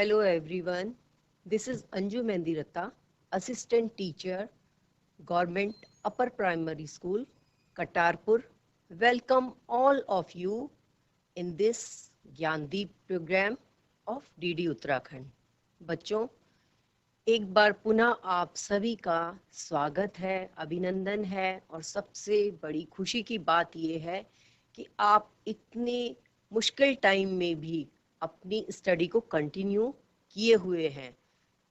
Hello everyone, this is Anju Mendiratta, Assistant Teacher, Government Upper Primary School, Kartarpur. Welcome all of you in this Gyandeep program of DD Uttarakhand. बच्चों, एक बार पुनः आप सभी का स्वागत है, अभिनंदन है और सबसे बड़ी खुशी की बात ये है कि आप इतने मुश्किल टाइम में भी अपनी स्टडी को कंटिन्यू किए हुए हैं।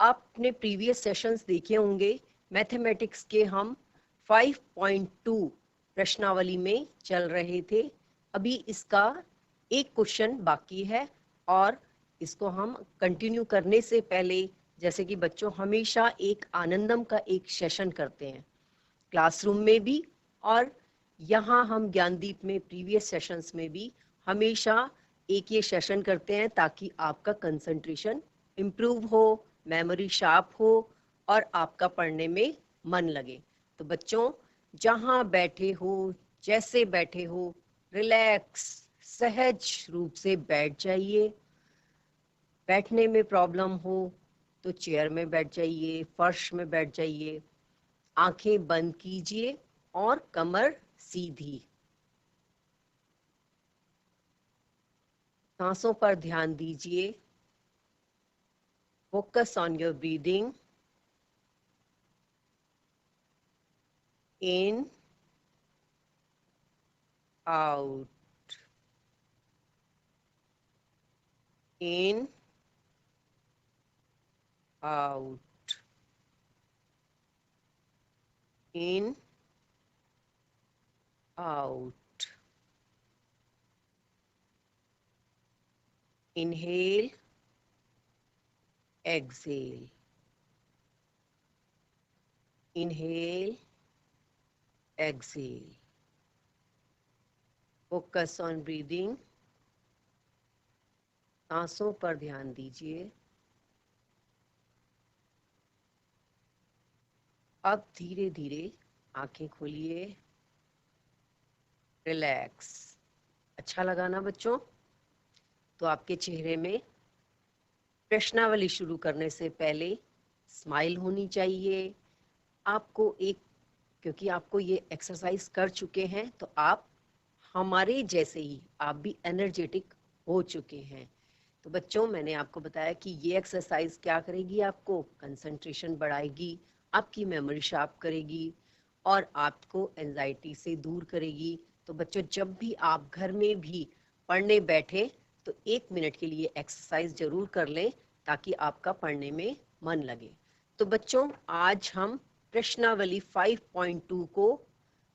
आपने प्रीवियस सेशंस देखे होंगे, मैथमेटिक्स के हम 5.2 प्रश्नावली में चल रहे थे। अभी इसका एक क्वेश्चन बाकी है और इसको हम कंटिन्यू करने से पहले, जैसे कि बच्चों हमेशा एक आनंदम का एक सेशन करते हैं क्लासरूम में भी, और यहाँ हम ज्ञानदीप में प्रीवियस सेशंस में भी हमेशा एक ये सेशन करते हैं ताकि आपका कंसंट्रेशन इम्प्रूव हो, मेमोरी शार्प हो और आपका पढ़ने में मन लगे। तो बच्चों, जहाँ बैठे हो, जैसे बैठे हो, रिलैक्स सहज रूप से बैठ जाइए। बैठने में प्रॉब्लम हो तो चेयर में बैठ जाइए, फर्श में बैठ जाइए, आंखें बंद कीजिए और कमर सीधी। सांसों पर ध्यान दीजिए। Focus on your breathing. In, out, in, out, in, out. Inhale, exhale. Inhale, exhale. Focus on breathing. सांसों पर ध्यान दीजिए। अब धीरे धीरे आंखें खोलिए। रिलैक्स। अच्छा लगा ना बच्चों? तो आपके चेहरे में प्रश्नावली शुरू करने से पहले स्माइल होनी चाहिए। आपको क्योंकि आपको ये एक्सरसाइज कर चुके हैं तो आप हमारे जैसे ही आप भी एनर्जेटिक हो चुके हैं। तो बच्चों, मैंने आपको बताया कि ये एक्सरसाइज क्या करेगी, आपको कंसंट्रेशन बढ़ाएगी, आपकी मेमोरी शार्प करेगी और आपको एंजाइटी से दूर करेगी। तो बच्चों, जब भी आप घर में भी पढ़ने बैठे तो 1 मिनट के लिए एक्सरसाइज जरूर कर लें ताकि आपका पढ़ने में मन लगे। तो बच्चों, आज हम प्रश्नावली 5.2 को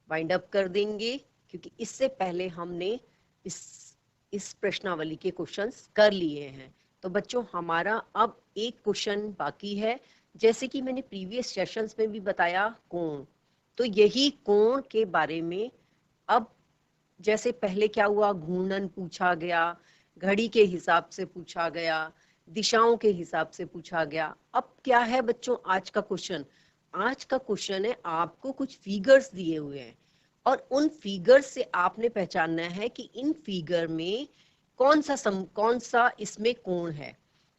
वाइंड अप कर देंगे क्योंकि इससे पहले हमने इस प्रश्नावली के क्वेश्चंस कर लिए हैं। तो बच्चों, हमारा अब एक क्वेश्चन बाकी है। जैसे कि मैंने प्रीवियस सेशंस में भी बताया, कोण। तो यही कोण के बारे में अब, जैसे पहले क्या हुआ, घूर्णन पूछा गया, घड़ी के हिसाब से पूछा गया, दिशाओं के हिसाब से पूछा गया। अब क्या है बच्चों आज का क्वेश्चन? आज का क्वेश्चन है, आपको कुछ फिगर्स दिए हुए हैं और उन फिगर से आपने पहचानना है कि इन फिगर में कौन सा इसमें कोण है।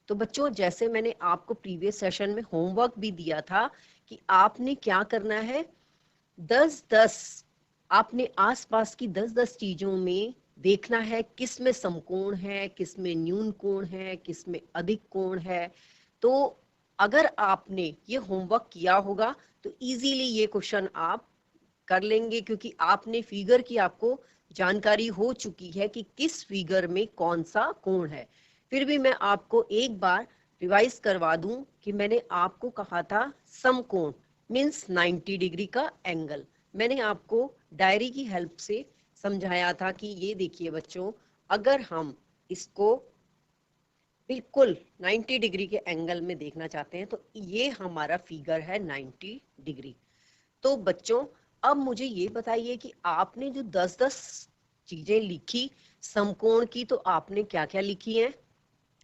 तो बच्चों, जैसे मैंने आपको प्रीवियस सेशन में होमवर्क भी दिया था कि आपने क्या करना है, 10-10 आपने आसपास की 10-10 चीजों में देखना है किस में समकोण है, किस में न्यून कोण है, किस में अधिक कोण है। तो अगर आपने ये होमवर्क किया होगा तो इजीली ये क्वेश्चन आप कर लेंगे क्योंकि आपने फिगर की आपको जानकारी हो चुकी है कि किस फिगर में कौन सा कोण है। फिर भी मैं आपको एक बार रिवाइज करवा दूं कि मैंने आपको कहा था समकोण मीन्स 90 डिग्री का एंगल। मैंने आपको डायरी की हेल्प से समझाया था कि ये देखिए बच्चों, अगर हम इसको बिल्कुल 90 डिग्री के एंगल में देखना चाहते हैं तो ये हमारा फिगर है 90 डिग्री। तो बच्चों, अब मुझे ये बताइए कि आपने जो 10-10 चीजें लिखी समकोण की, तो आपने क्या क्या लिखी हैं?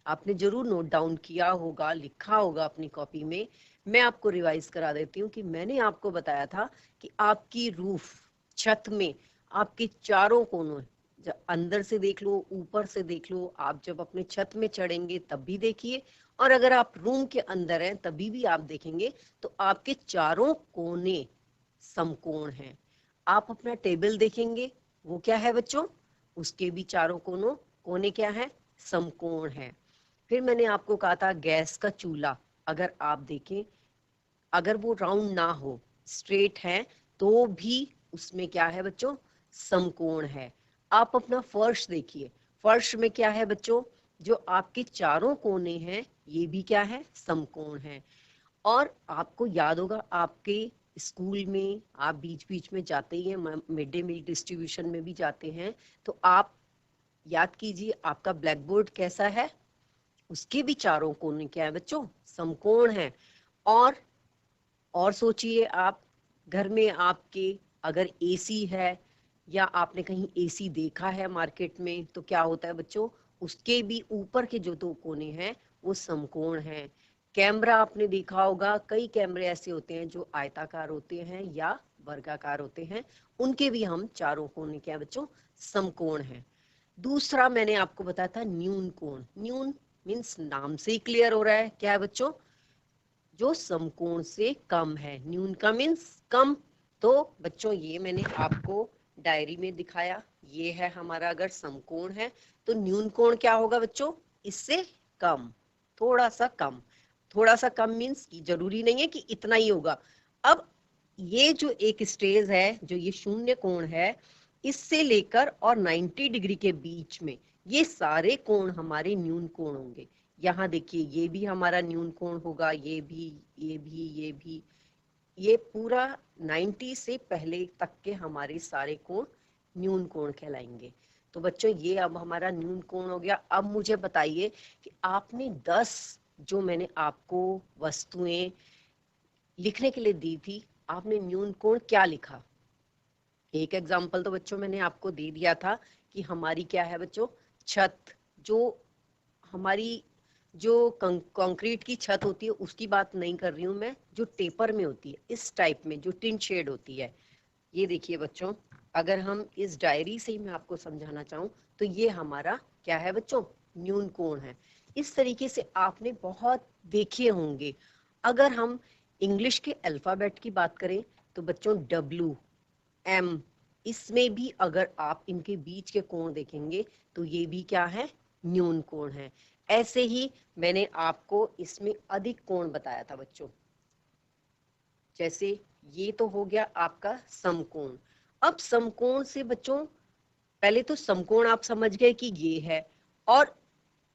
आपने जरूर नोट डाउन किया होगा, लिखा होगा अपनी कॉपी में। मैं आपको रिवाइज करा देती हूँ कि मैंने आपको बताया था कि आपकी रूफ, छत में आपके चारों कोनों, जब अंदर से देख लो, ऊपर से देख लो, आप जब अपने छत में चढ़ेंगे तब भी देखिए, और अगर आप रूम के अंदर हैं तभी भी आप देखेंगे तो आपके चारों कोने समकोण हैं। आप अपना टेबल देखेंगे, वो क्या है बच्चों, उसके भी चारों कोने क्या है, समकोण है। फिर मैंने आपको कहा था गैस का चूल्हा, अगर आप देखें, अगर वो राउंड ना हो, स्ट्रेट है, तो भी उसमें क्या है बच्चों, समकोण है। आप अपना फर्श देखिए, फर्श में क्या है बच्चों, जो आपके चारों कोने हैं ये भी क्या है, समकोण है। और आपको याद होगा, आपके स्कूल में आप बीच बीच में जाते ही हैं, मिड डे मील डिस्ट्रीब्यूशन में भी जाते हैं, तो आप याद कीजिए आपका ब्लैक बोर्ड कैसा है, उसके भी चारों कोने क्या है बच्चों, समकोण है। और सोचिए आप, घर में आपके अगर एसी है, या आपने कहीं एसी देखा है मार्केट में, तो क्या होता है बच्चों, उसके भी ऊपर के जो दो कोने हैं वो समकोण हैं। कैमरा आपने देखा होगा, कई कैमरे ऐसे होते हैं जो आयताकार होते हैं या वर्गाकार होते हैं, उनके भी हम चारों कोने क्या है बच्चों, समकोण हैं। दूसरा मैंने आपको बताया था न्यून कोण। न्यून मीन्स नाम से ही क्लियर हो रहा है, क्या है बच्चों, जो समकोण से कम है। न्यून का मीन्स कम। तो बच्चों ये मैंने आपको डायरी में दिखाया, ये है हमारा, अगर समकोण है तो न्यून कोण क्या होगा बच्चों, इससे कम, थोड़ा सा कम। थोड़ा सा कम मीन्स जरूरी नहीं है कि इतना ही होगा। अब ये जो एक स्टेज है, जो ये शून्य कोण है, इससे लेकर और 90 डिग्री के बीच में ये सारे कोण हमारे न्यून कोण होंगे। यहाँ देखिए, ये भी हमारा न्यून कोण होगा, ये भी, ये भी, ये भी, ये पूरा 90 से पहले तक के हमारे सारे कोण न्यून कोण कहलाएंगे। तो बच्चों ये अब हमारा न्यून कोण हो गया। अब मुझे बताइए कि आपने 10 जो मैंने आपको वस्तुएं लिखने के लिए दी थी, आपने न्यून कोण क्या लिखा। एक एग्जाम्पल तो बच्चों मैंने आपको दे दिया था कि हमारी क्या है बच्चों, छत, जो हमारी जो कंक्रीट की छत होती है उसकी बात नहीं कर रही हूँ मैं, जो टेपर में होती है, इस टाइप में जो टिन शेड होती है। ये देखिए बच्चों, अगर हम इस डायरी से ही मैं आपको समझाना चाहूँ तो ये हमारा क्या है बच्चों, न्यून कोण है। इस तरीके से आपने बहुत देखे होंगे। अगर हम इंग्लिश के अल्फाबेट की बात करें तो बच्चों डब्ल्यू, एम, इसमें भी अगर आप इनके बीच के कोण देखेंगे तो ये भी क्या है, न्यून कोण है। ऐसे ही मैंने आपको इसमें अधिक कोण बताया था बच्चों, जैसे ये तो हो गया आपका समकोण। अब समकोण से बच्चों, पहले तो समकोण आप समझ गए कि ये है, और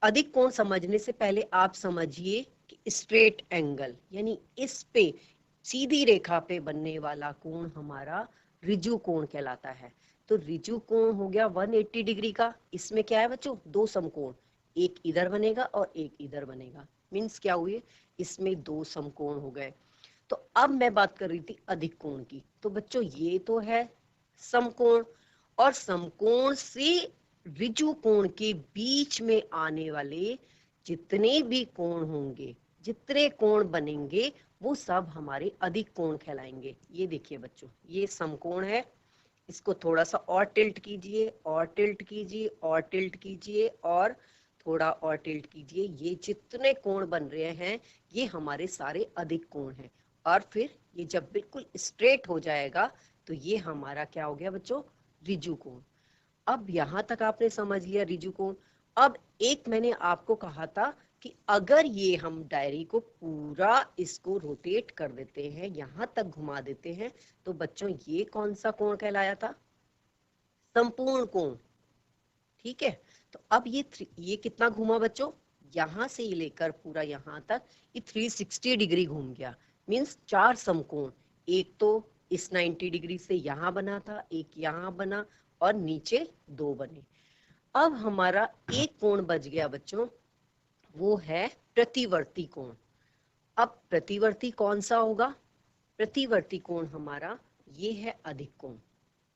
अधिक कोण समझने से पहले आप समझिए कि स्ट्रेट एंगल, यानी इस पे सीधी रेखा पे बनने वाला कोण हमारा ऋजु कोण कहलाता है। तो ऋजु कोण हो गया 180 डिग्री का। इसमें क्या है बच्चों, दो समकोण, एक इधर बनेगा और एक इधर बनेगा, मीन्स क्या हुए, इसमें दो समकोण हो गए। तो अब मैं बात कर रही थी अधिक कोण की। तो बच्चों ये तो है समकोण, और समकोण से ऋजु कोण के बीच में आने वाले जितने भी कोण होंगे, जितने कोण बनेंगे, वो सब हमारे अधिक कोण कहलाएंगे। ये देखिए बच्चों, ये समकोण है, इसको थोड़ा सा और टिल्ट कीजिए, और टिल्ट कीजिए, और टिल्ट कीजिए, और थोड़ा और टिल्ट कीजिए। ये जितने कोण बन रहे हैं ये हमारे सारे अधिक कोण हैं। और फिर ये जब बिल्कुल स्ट्रेट हो जाएगा तो ये हमारा क्या हो गया बच्चों, ऋजु कोण। अब यहां तक आपने समझ लिया ऋजु कोण। अब एक मैंने आपको कहा था कि अगर ये हम डायरी को पूरा इसको रोटेट कर देते हैं, यहां तक घुमा देते हैं, तो बच्चों ये कौन सा कोण कहलाया था, संपूर्ण कोण। ठीक है, तो अब ये कितना घूमा बच्चों, यहां से ही लेकर पूरा यहां तक ये 360 डिग्री घूम गया। मींस चार समकोण, एक तो इस 90 डिग्री से यहां बना था, एक यहां बना, और नीचे दो बने। अब हमारा एक कोण बच गया बच्चों, वो है प्रतिवर्ती कोण। अब प्रतिवर्ती कौन सा होगा, प्रतिवर्ती कोण हमारा ये है अधिक कोण।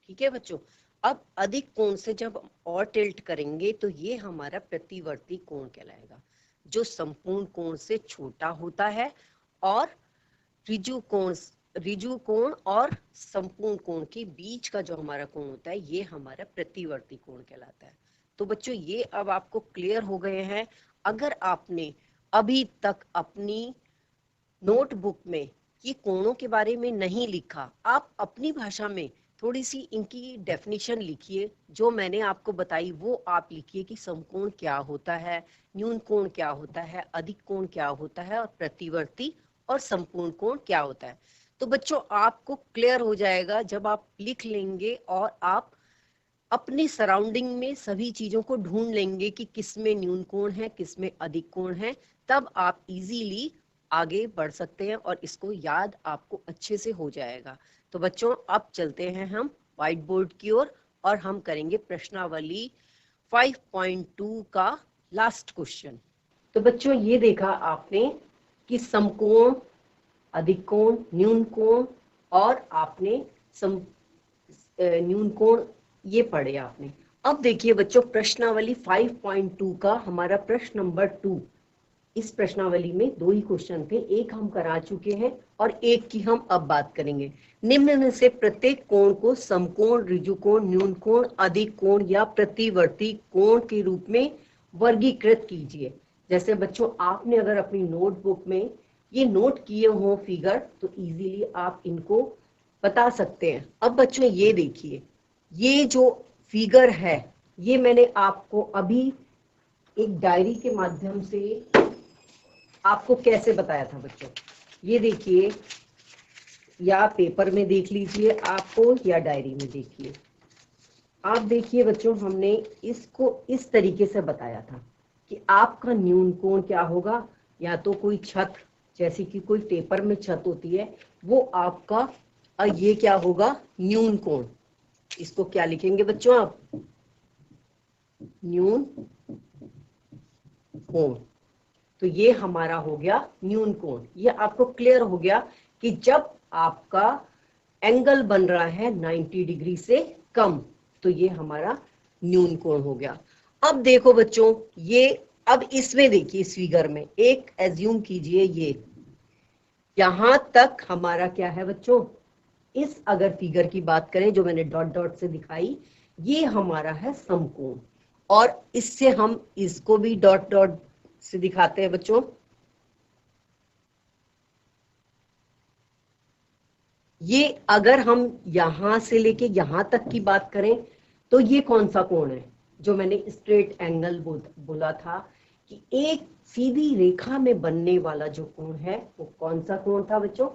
ठीक है बच्चों, अब अधिक कोण से जब और टिल्ट करेंगे तो ये हमारा प्रतिवर्ती कोण कहलाएगा, जो संपूर्ण कोण से छोटा होता है और ऋजु कोण ऋजु कोण और संपूर्ण कोण के बीच का जो हमारा कोण होता है ये हमारा प्रतिवर्ती कोण कहलाता है। तो बच्चों ये अब आपको क्लियर हो गए हैं। अगर आपने अभी तक अपनी नोटबुक में ये कोणों के बारे में नहीं लिखा, आप अपनी भाषा में थोड़ी सी इनकी डेफिनेशन लिखिए, जो मैंने आपको बताई वो आप लिखिए कि समकोण क्या होता है, न्यून कोण क्या होता है, अधिक कोण क्या होता है और प्रतिवर्ती और संपूर्ण कोण क्या होता है। तो बच्चों आपको क्लियर हो जाएगा जब आप लिख लेंगे और आप अपने सराउंडिंग में सभी चीजों को ढूंढ लेंगे कि किसमें न्यून कोण है, किसमें अधिक कोण है, तब आप इजीली आगे बढ़ सकते हैं और इसको याद आपको अच्छे से हो जाएगा। तो बच्चों अब चलते हैं हम व्हाइट बोर्ड की ओर और हम करेंगे प्रश्नावली 5.2 का लास्ट क्वेश्चन। तो बच्चों ये देखा आपने कि समकोण, अधिक कोण, न्यून कोण और आपने न्यून कोण ये पढ़े आपने। अब देखिए बच्चों प्रश्नावली 5.2 का हमारा प्रश्न नंबर 2। इस प्रश्नावली में 2 ही क्वेश्चन थे, एक हम करा चुके हैं और एक की हम अब बात करेंगे। निम्न में से प्रत्येक कोण को समकोण, ऋजुकोण, न्यून कोण, अधिक कोण या प्रतिवर्ती कोण के रूप में वर्गीकृत कीजिए। जैसे बच्चों आपने अगर अपनी नोटबुक में ये नोट किए हो फिगर तो इजीली आप इनको बता सकते हैं। अब बच्चों ये देखिए, ये जो फिगर है ये मैंने आपको अभी एक डायरी के माध्यम से आपको कैसे बताया था बच्चों। ये देखिए, या पेपर में देख लीजिए आपको या डायरी में देखिए। आप देखिए बच्चों हमने इसको इस तरीके से बताया था कि आपका न्यून कोण क्या होगा, या तो कोई छत जैसे कि कोई पेपर में छत होती है वो आपका, ये क्या होगा न्यून कोण। इसको क्या लिखेंगे बच्चों आप, न्यून कोण। तो ये हमारा हो गया न्यून कोण। ये आपको क्लियर हो गया कि जब आपका एंगल बन रहा है 90 डिग्री से कम तो ये हमारा न्यून कोण हो गया। अब देखो बच्चों ये, अब इसमें देखिए इस फिगर में एक एज्यूम कीजिए, ये यहां तक हमारा क्या है बच्चों, इस अगर फिगर की बात करें जो मैंने डॉट डॉट से दिखाई, ये हमारा है समकोण। और इससे हम इसको भी डॉट डॉट से दिखाते हैं बच्चों। ये अगर हम यहां से लेके यहां तक की बात करें तो ये कौन सा कोण है, जो मैंने स्ट्रेट एंगल बोला था कि एक सीधी रेखा में बनने वाला जो कोण है वो कौन सा कोण था बच्चों,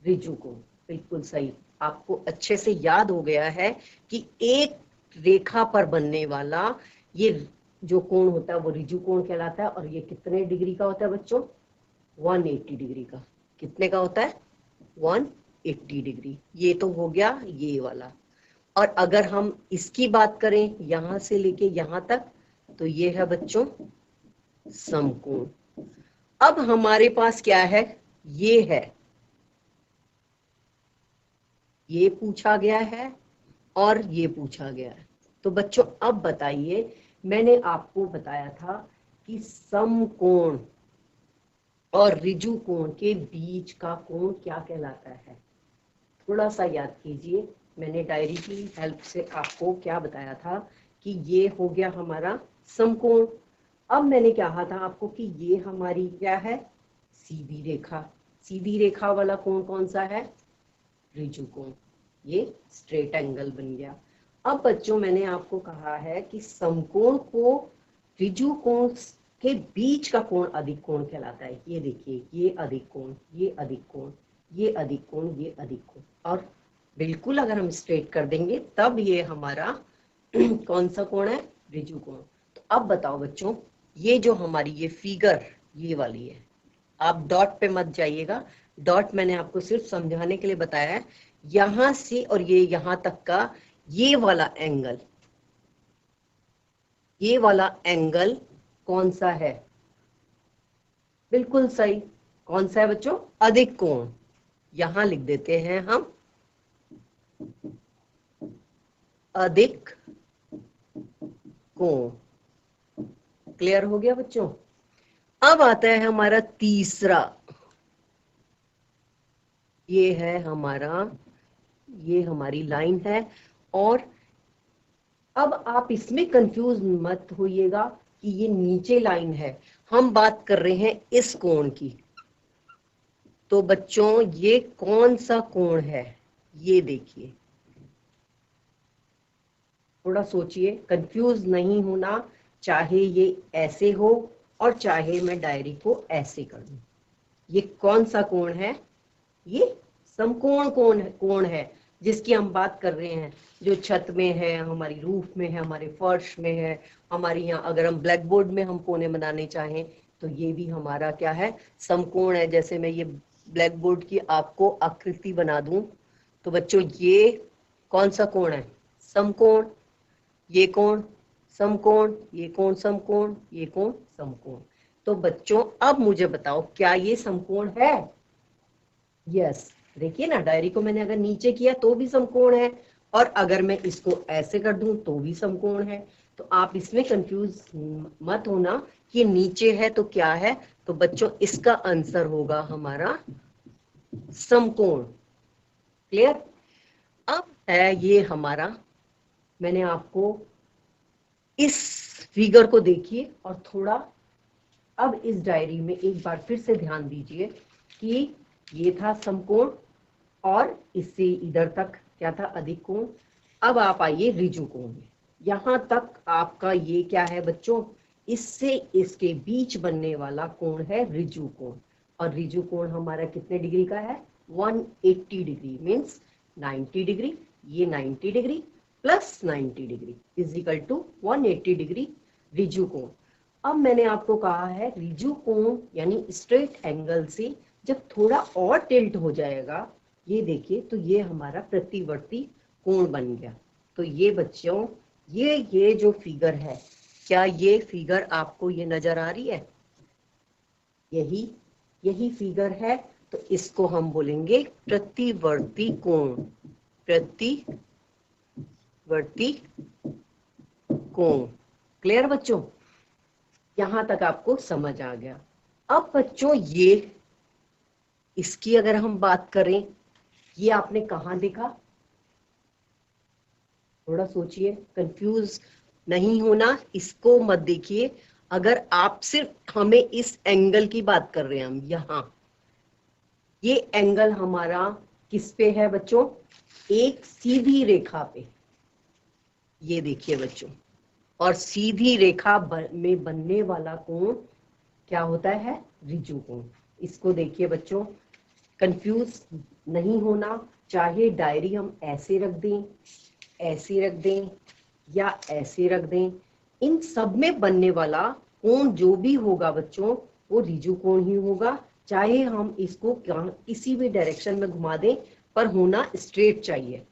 ऋजु कोण। बिल्कुल सही, आपको अच्छे से याद हो गया है कि एक रेखा पर बनने वाला ये जो कोण होता है वो ऋजु कोण कहलाता है। और ये कितने डिग्री का होता है बच्चों, 180 डिग्री का। कितने का होता है, 180 डिग्री। ये तो हो गया ये वाला। और अगर हम इसकी बात करें यहां से लेके यहां तक तो ये है बच्चों समकोण। अब हमारे पास क्या है, ये है, ये पूछा गया है और ये पूछा गया है। तो बच्चों अब बताइए, मैंने आपको बताया था कि समकोण और ऋजु कोण के बीच का कोण क्या कहलाता है। थोड़ा सा याद कीजिए, मैंने डायरी की हेल्प से आपको क्या बताया था कि ये हो गया हमारा समकोण। अब मैंने कहा था आपको कि ये हमारी क्या है, सीधी रेखा। सीधी रेखा वाला कोण कौन सा है, ऋजु कोण। ये स्ट्रेट एंगल बन गया। अब बच्चों मैंने आपको कहा है कि समकोण को ऋजु कोण के बीच का कोण अधिक कोण कहलाता है। ये देखिए, ये अधिक कोण, ये अधिक कोण, ये अधिक कोण, ये अधिक कोण। और बिल्कुल अगर हम स्ट्रेट कर देंगे तब ये हमारा कौन सा कोण है, ऋजु कोण। तो अब बताओ बच्चों, ये जो हमारी ये फिगर ये वाली है, आप डॉट पे मत जाइएगा, डॉट मैंने आपको सिर्फ समझाने के लिए बताया है। यहां से और ये यहां तक का ये वाला एंगल, ये वाला एंगल कौन सा है, बिल्कुल सही, कौन सा है बच्चों, अधिक कोण। यहां लिख देते हैं हम अधिक कोण। क्लियर हो गया बच्चों। अब आता है हमारा तीसरा, ये है हमारा, ये हमारी लाइन है। और अब आप इसमें कंफ्यूज मत होइएगा कि ये नीचे लाइन है, हम बात कर रहे हैं इस कोण की। तो बच्चों ये कौन सा कोण है, ये देखिए, थोड़ा सोचिए, कंफ्यूज नहीं होना, चाहे ये ऐसे हो और चाहे मैं डायरी को ऐसे कर दूं। ये कौन सा कोण है, ये समकोण कोण है जिसकी हम बात कर रहे हैं, जो छत में है, हमारी रूफ में है, हमारे फर्श में है, हमारी यहाँ अगर हम ब्लैक बोर्ड में हम कोने बनाने चाहें तो ये भी हमारा क्या है, समकोण है। जैसे मैं ये ब्लैक बोर्ड की आपको आकृति बना दूं तो बच्चों ये कौन सा कोण है, समकोण। ये कोण समकोण, ये कोण समकोण, ये कोण समकोण। तो बच्चों अब मुझे बताओ क्या ये समकोण है? यस, देखिए ना, डायरी को मैंने अगर नीचे किया तो भी समकोण है, और अगर मैं इसको ऐसे कर दूं तो भी समकोण है। तो आप इसमें कंफ्यूज मत होना कि नीचे है तो क्या है। तो बच्चों इसका आंसर होगा हमारा समकोण। क्लियर? अब है ये हमारा, मैंने आपको इस फिगर को देखिए और थोड़ा अब इस डायरी में एक बार फिर से ध्यान दीजिए कि ये था समकोण और इससे इधर तक क्या था, अधिक कोण। अब आप आइए ऋजु कोण में। यहां तक आपका ये क्या है बच्चों, इससे इसके बीच बनने वाला कोण है ऋजु कोण। और ऋजु कोण हमारा कितने डिग्री का है, 180 डिग्री, मीन्स 90 डिग्री। ये 90 degree plus 90 degree is equal to 180 degree ऋजु कोण। अब मैंने आपको कहा है ऋजु कोण यानी स्ट्रेट एंगल से जब थोड़ा और टिल्ट हो जाएगा, ये देखिए, तो ये हमारा प्रतिवर्ती कोण बन गया। तो ये बच्चों ये जो फिगर है, क्या ये फिगर आपको ये नजर आ रही है? यही फिगर है। तो इसको हम बोलेंगे प्रतिवर्ती कोण, प्रतिवर्ती कोण। क्लियर बच्चों? यहां तक आपको समझ आ गया। अब बच्चों ये इसकी अगर हम बात करें, ये आपने कहां देखा, थोड़ा सोचिए, कंफ्यूज नहीं होना, इसको मत देखिए। अगर आप सिर्फ हमें इस एंगल की बात कर रहे हैं, हम यहाँ ये एंगल हमारा किस पे है बच्चों, एक सीधी रेखा पे। ये देखिए बच्चों, और सीधी रेखा में बनने वाला कोण क्या होता है, ऋजु कोण। इसको देखिए बच्चों, कंफ्यूज नहीं होना, चाहे डायरी हम ऐसे रख दें, ऐसे रख दें या ऐसे रख दें, इन सब में बनने वाला कोण जो भी होगा बच्चों वो ऋजु कोण ही होगा। चाहे हम इसको किसी भी डायरेक्शन में घुमा दें, पर होना स्ट्रेट चाहिए।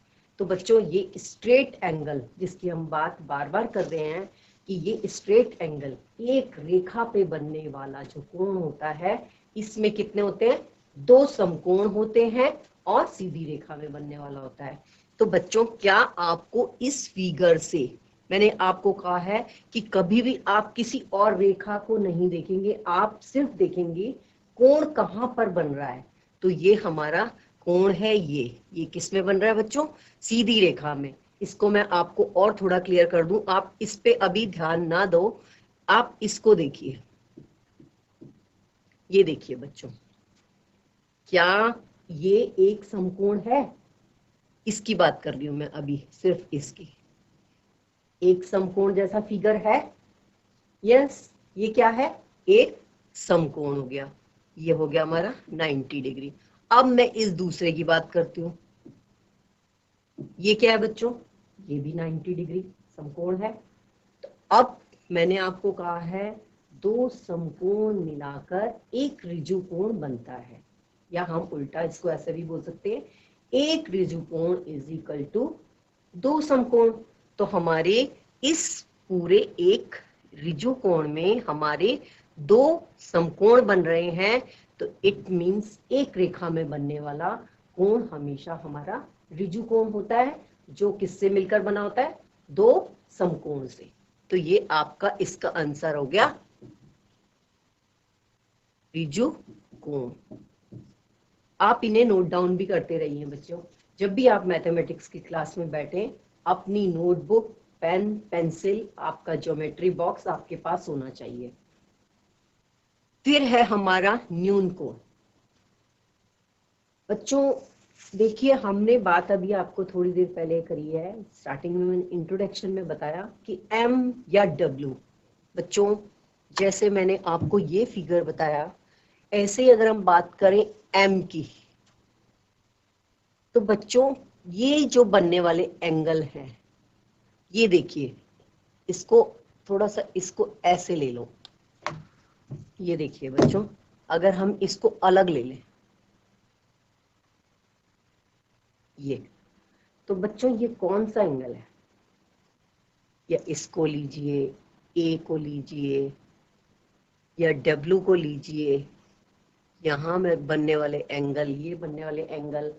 तो बच्चों ये स्ट्रेट एंगल जिसकी हम बात बार बार कर रहे हैं कि ये स्ट्रेट एंगल एक रेखा पे बनने वाला जो कोण होता है, इसमें कितने होते हैं, दो समकोण होते हैं और सीधी रेखा में बनने वाला होता है। तो बच्चों क्या आपको इस फिगर से, मैंने आपको कहा है कि कभी भी आप किसी और रेखा को नहीं देखेंगे, आप सिर्फ देखेंगे कोण कहां पर बन रहा है। तो ये हमारा कोण है, ये किस में बन रहा है बच्चों, सीधी रेखा में। इसको मैं आपको और थोड़ा क्लियर कर दूं, आप इस पे अभी ध्यान ना दो, आप इसको देखिए। ये देखिए बच्चों, क्या ये एक समकोण है, इसकी बात कर रही हूं मैं अभी, सिर्फ इसकी, एक समकोण जैसा फिगर है। यस, ये क्या है, एक समकोण हो गया। ये हो गया हमारा 90 डिग्री। अब मैं इस दूसरे की बात करती हूँ, ये क्या है बच्चों, ये भी 90 डिग्री समकोण है। तो अब मैंने आपको कहा है दो समकोण मिलाकर एक ऋजु कोण बनता है, या हम उल्टा इसको ऐसे भी बोल सकते हैं, एक ऋजु कोण इज इक्वल टू दो समकोण। तो हमारे इस पूरे एक ऋजु कोण में हमारे दो समकोण बन रहे हैं। तो इट मींस एक रेखा में बनने वाला कोण हमेशा हमारा ऋजु कोण होता है, जो किससे मिलकर बना होता है, दो समकोण से। तो ये आपका इसका आंसर हो गया ऋजु कोण। आप इन्हें नोट डाउन भी करते रहिए बच्चों। जब भी आप मैथमेटिक्स की क्लास में बैठे, अपनी नोटबुक, पेन, पेंसिल, आपका ज्योमेट्री बॉक्स आपके पास होना चाहिए। फिर है हमारा न्यून कोण। बच्चों देखिए, हमने बात अभी आपको थोड़ी देर पहले करी है, स्टार्टिंग में मैंने इंट्रोडक्शन में बताया कि एम या डब्ल्यू। बच्चों जैसे मैंने आपको ये फिगर बताया, ऐसे ही अगर हम बात करें एम की, तो बच्चों ये जो बनने वाले एंगल हैं, ये देखिए, इसको थोड़ा सा इसको ऐसे ले लो। ये देखिए बच्चों, अगर हम इसको अलग ले लें, ये, तो बच्चों ये कौन सा एंगल है? या इसको लीजिए, ए को लीजिए, या डब्ल्यू को लीजिए, यहाँ में बनने वाले एंगल, ये बनने वाले एंगल,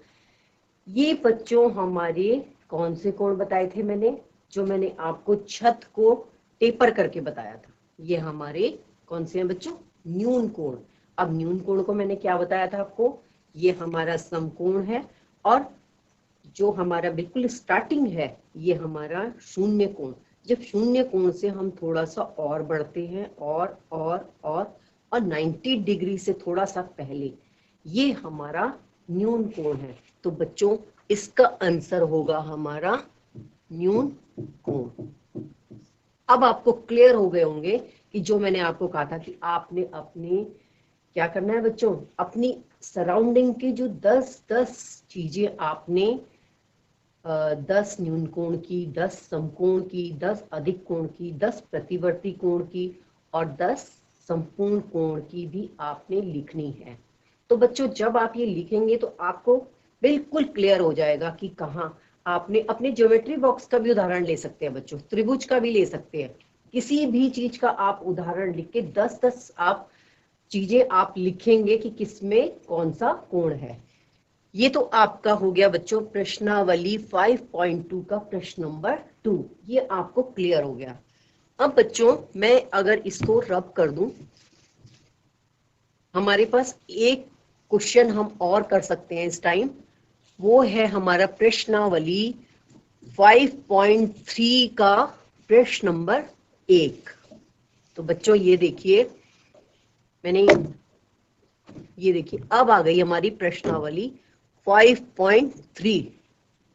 ये बच्चों हमारे कौन से कोण बताए थे मैंने, जो मैंने आपको छत को टेपर करके बताया था, ये हमारे कौन से हैं बच्चों? न्यून कोण। अब न्यून कोण को मैंने क्या बताया था आपको? ये हमारा समकोण है, और जो हमारा बिल्कुल स्टार्टिंग है, ये हमारा शून्य कोण। जब शून्य कोण से हम थोड़ा सा और बढ़ते हैं, और 90 डिग्री से थोड़ा सा पहले, ये हमारा न्यून कोण है। तो बच्चों इसका आंसर होगा हमारा न्यून कोण। अब आपको क्लियर हो गए होंगे कि जो मैंने आपको कहा था कि आपने अपने क्या करना है बच्चों, अपनी सराउंडिंग की जो 10 चीजें आपने 10 न्यून कोण की, 10 समकोण की, 10 अधिक कोण की, 10 प्रतिवर्ती कोण की, और 10 संपूर्ण कोण की भी आपने लिखनी है। तो बच्चों जब आप ये लिखेंगे तो आपको बिल्कुल क्लियर हो जाएगा कि कहाँ आपने अपने ज्योमेट्री बॉक्स का भी उदाहरण ले सकते हैं बच्चों, त्रिभुज का भी ले सकते हैं, किसी भी चीज का आप उदाहरण लिख के 10 आप चीजें आप लिखेंगे कि किसमें कौन सा कोण है। ये तो आपका हो गया बच्चों प्रश्नावली 5.2 का प्रश्न नंबर 2, ये आपको क्लियर हो गया। अब बच्चों मैं अगर इसको रब कर दूं, हमारे पास एक क्वेश्चन हम और कर सकते हैं इस टाइम, वो है हमारा प्रश्नावली 5.3 का प्रश्न नंबर 1। तो बच्चों ये देखिए, मैंने ये देखिए अब आ गई हमारी प्रश्नावली 5.3।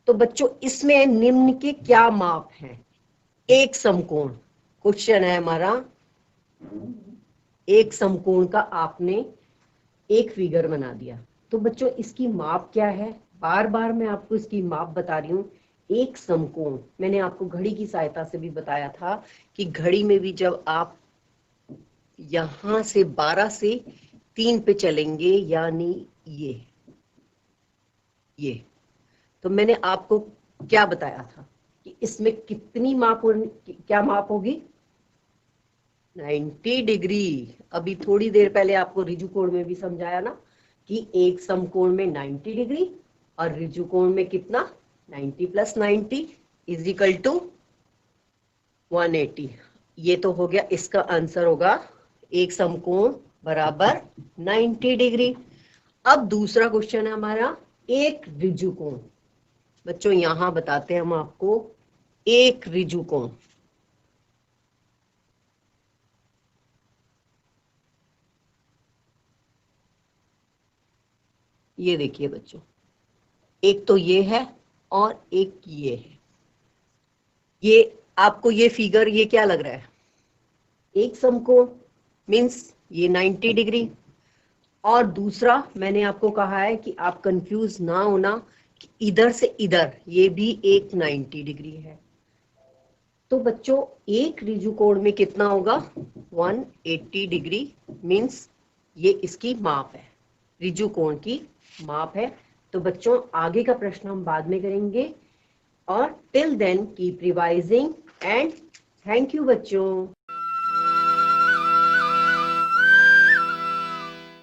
तो बच्चों इसमें निम्न के क्या माप हैं? एक समकोण, क्वेश्चन है हमारा, एक समकोण का आपने एक फिगर बना दिया। तो बच्चों इसकी माप क्या है? बार बार मैं आपको इसकी माप बता रही हूँ। एक समकोण, मैंने आपको घड़ी की सहायता से भी बताया था कि घड़ी में भी जब आप यहां से 12 से 3 पे चलेंगे, यानी ये, तो मैंने आपको क्या बताया था कि इसमें कितनी क्या माप होगी? 90 डिग्री। अभी थोड़ी देर पहले आपको ऋजु कोण में भी समझाया ना कि एक समकोण में 90 डिग्री और ऋजु कोण में कितना? 90 + 90 = 180। ये तो हो गया, इसका आंसर होगा एक समकोण बराबर 90 डिग्री। अब दूसरा क्वेश्चन है हमारा एक ऋजु कोण। बच्चों यहां बताते हैं हम आपको एक ऋजु कोण। ये देखिए बच्चों, एक तो ये है और एक ये है। ये आपको ये फिगर ये क्या लग रहा है? एक समकोण मींस ये 90 डिग्री, और दूसरा मैंने आपको कहा है कि आप कंफ्यूज ना होना कि इधर से इधर ये भी एक 90 डिग्री है। तो बच्चों एक ऋजु कोण में कितना होगा? 180 डिग्री मींस ये इसकी माप है, ऋजु कोण की माप है। तो बच्चों आगे का प्रश्न हम बाद में करेंगे, और till then keep revising and thank you बच्चों।